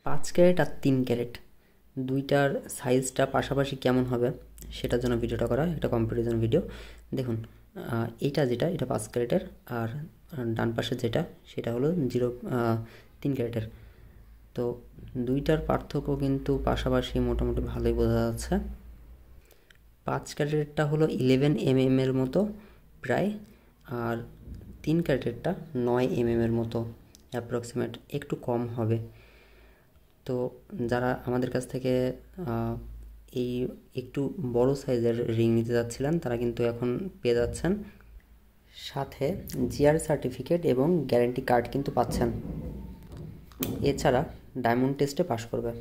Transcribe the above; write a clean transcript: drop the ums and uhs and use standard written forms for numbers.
5 carat আর 3 carat দুইটার সাইজটা পাশাপাশি কেমন হবে সেটার জন্য ভিডিওটা করা, একটা কম্পারিজন ভিডিও। দেখুন, এটা 5 ক্যারেটের, আর ডান পাশে যেটা সেটা হলো 3 ক্যারেটের। তো দুইটার পার্থক্য কিন্তু পাশাপাশি মোটামুটি ভালোই বোঝা যাচ্ছে। 5 ক্যারেটেরটা হলো 11 mm এর মতো প্রায়, আর 3 ক্যারেটেরটা 9 mm এর মতো অ্যাপ্রক্সিমেট, একটু কম হবে। তো যারা আমাদের কাছ থেকে এই একটু বড় সাইজের রিং নিতে যাচ্ছিলেন তারা কিন্তু এখন পেয়ে যাচ্ছেন, সাথে জিআর সার্টিফিকেট এবং গ্যারেন্টি কার্ড কিন্তু পাচ্ছেন। এছাড়া ডায়মন্ড টেস্টে পাশ করবে।